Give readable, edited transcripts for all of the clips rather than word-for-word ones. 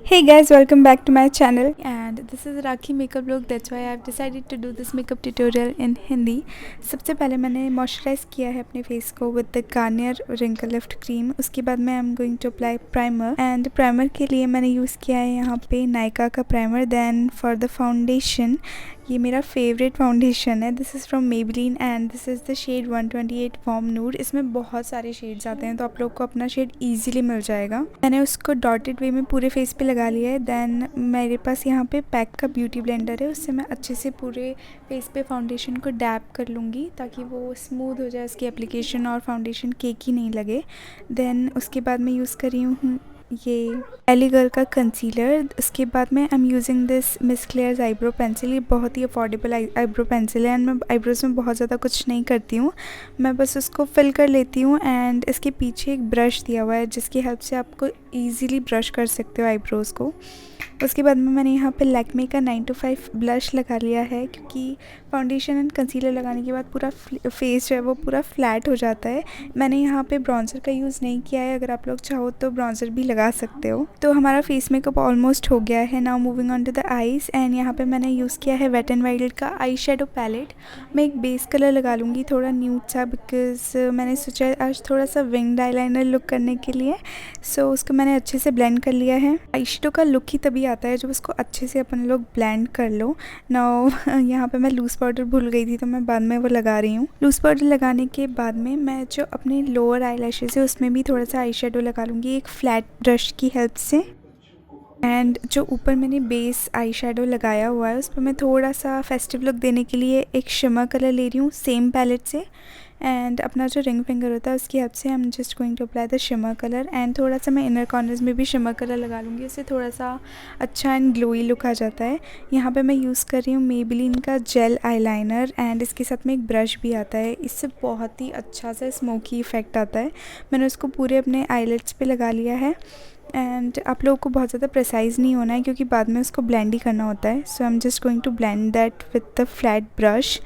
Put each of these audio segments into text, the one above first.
Hey guys, welcome back to my channel and this is Rakhi makeup look. That's why I've decided to do this makeup tutorial in Hindi. सबसे पहले मैंने moisturise किया है अपने face को with the Garnier wrinkle lift cream. उसके बाद मैं I am going to apply primer and primer के लिए मैंने यूज़ किया है यहाँ पे नायका का primer. Then for the foundation, ये मेरा फेवरेट फाउंडेशन है. This is from Maybelline and this is the shade 128 warm nude. इसमें बहुत सारे शेड्स आते हैं तो आप लोग को अपना शेड ईजिली मिल जाएगा. मैंने उसको डॉटेड वे में पूरे फेस पे लगा लिया है. देन मेरे पास यहाँ पे पैक का ब्यूटी ब्लेंडर है, उससे मैं अच्छे से पूरे फेस पे फाउंडेशन को डैप कर लूँगी ताकि वो स्मूथ हो जाए उसकी एप्लीकेशन और फाउंडेशन केकी नहीं लगे. देन उसके बाद मैं यूज़ कर रही हूँ ये एली गर्ल का कंसीलर. उसके बाद में I am using this miss क्लेयर्स eyebrow pencil. ये बहुत ही अफोर्डेबल आईब्रो पेंसिल है एंड मैं आईब्रोज़ में बहुत ज़्यादा कुछ नहीं करती हूँ, मैं बस उसको फिल कर लेती हूँ. एंड इसके पीछे एक ब्रश दिया हुआ है जिसकी हेल्प से आपको ईज़िली ब्रश कर सकते हो आईब्रोज़ को. उसके बाद में मैंने यहाँ पे लैक्मे का 925 ब्लश लगा लिया है क्योंकि फाउंडेशन एंड कंसीलर लगाने के बाद पूरा फेस जो है वो पूरा फ्लैट हो जाता है. मैंने यहाँ पे ब्राउज़र का यूज़ नहीं किया है, अगर आप लोग चाहो तो ब्राउज़र भी लगा सकते हो. तो हमारा फेस मेकअप ऑलमोस्ट हो गया है. Now moving on to the eyes and यहाँ पे मैंने यूज़ किया है वेट एंड वाइल्ड का आई शेडो पैलेट. मैं एक बेस कलर लगा लूँगी थोड़ा न्यूड सा, बिकॉज मैंने सोचा आज थोड़ा सा विंग्ड आईलाइनर लुक करने के लिए. सो उसको मैंने अच्छे से ब्लेंड कर लिया है. आई शेडो का लुक ही तभी आता है जब उसको अच्छे से अपन लोग ब्लेंड कर लो. नाउ यहाँ पे मैं लूज़ पाउडर भूल गई थी तो मैं बाद में वो लगा रही हूँ. लूज़ पाउडर लगाने के बाद में मैं जो अपने लोअर आई लैशेज़ है उसमें भी थोड़ा सा आई शेडो लगा लूँगी एक फ्लैट ब्रश की हेल्प से. एंड जो ऊपर मैंने बेस आई शेडो लगाया हुआ है उस पर मैं थोड़ा सा फेस्टिव लुक देने के लिए एक शिमर कलर ले रही हूँ सेम पैलेट से. एंड अपना जो रिंग फिंगर होता है उसकी हेल्प से I am just going to apply the shimmer colour. And थोड़ा सा मैं इनर कॉर्नर्स में भी शिमर कलर लगा लूँगी, उससे थोड़ा सा अच्छा एंड ग्लोई लुक आ जाता है. यहाँ पे मैं यूज़ कर रही हूँ मेबेलिन का जेल आईलाइनर एंड इसके साथ में एक ब्रश भी आता है. इससे बहुत ही अच्छा सा स्मोकी इफ़ेक्ट आता है. मैंने उसको पूरे अपने आईलेट्स पे लगा लिया है. एंड आप लोगों को बहुत ज़्यादा प्रिसाइज़ नहीं होना है क्योंकि बाद में उसको ब्लेंड ही करना होता है. So I am just going to blend that with the flat brush.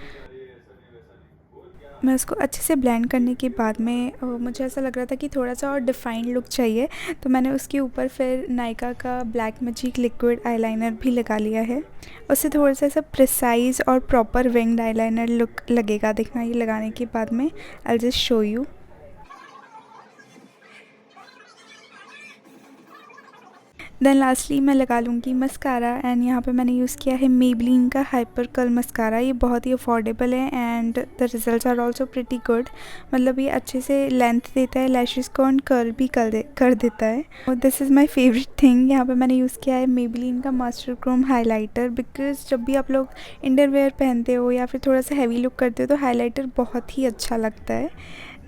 मैं उसको अच्छे से ब्लेंड करने के बाद में मुझे ऐसा लग रहा था कि थोड़ा सा और डिफ़ाइंड लुक चाहिए तो मैंने उसके ऊपर फिर नायका का ब्लैक मैजिक लिक्विड आईलाइनर भी लगा लिया है. उससे थोड़ा सा ऐसा प्रिसाइज़ और प्रॉपर विंग्ड आईलाइनर लुक लगेगा. देखना ये लगाने के बाद में I just show you. Then lastly मैं लगा लूँगी मस्कारा एंड यहाँ पे मैंने यूज़ किया है मेबेलिन का हाइपर कर्ल मस्कारा. ये बहुत ही अफोर्डेबल है and the results are also pretty good. मतलब ये अच्छे से लेंथ देता है लैशेज़ को एंड कर्ल भी कर देता है. और this is my favourite thing. यहाँ पे मैंने यूज़ किया है मेबेलिन का मास्टर क्रोम हाइलाइटर, बिकॉज जब भी आप लोग इंडरवेयर पहनते हो या फिर थोड़ा सा हैवी लुक करते हो तो हाइलाइटर बहुत ही अच्छा लगता है.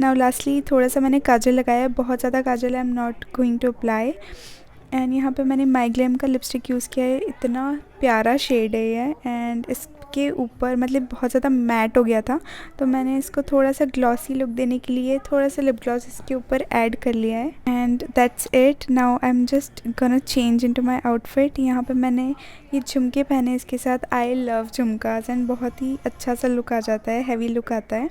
नाउ लास्टली थोड़ा सा मैंने काजल लगाया है, बहुत ज़्यादा काजल I am not going to apply. And यहाँ पे मैंने माइग्लैम का लिपस्टिक यूज़ किया है. इतना प्यारा शेड है ये एंड इसके ऊपर मतलब बहुत ज़्यादा मैट हो गया था तो मैंने इसको थोड़ा सा ग्लॉसी लुक देने के लिए थोड़ा सा लिप ग्लॉस इसके ऊपर ऐड कर लिया है. And that's it. Now I am just gonna change into my outfit. यहाँ पे मैंने ये झुमके पहने इसके साथ. आई लव झुमकास एंड बहुत ही अच्छा सा लुक आ जाता है, हैवी लुक आता है.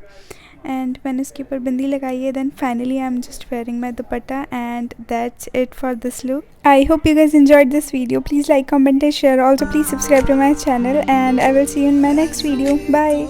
एंड मैंने उसके ऊपर बिंदी लगाई है. Then finally I am just wearing my dupatta and that's it for this look. I hope you guys enjoyed this video. Please like, comment and share. Also please subscribe to my channel and I will see you in my next video. Bye.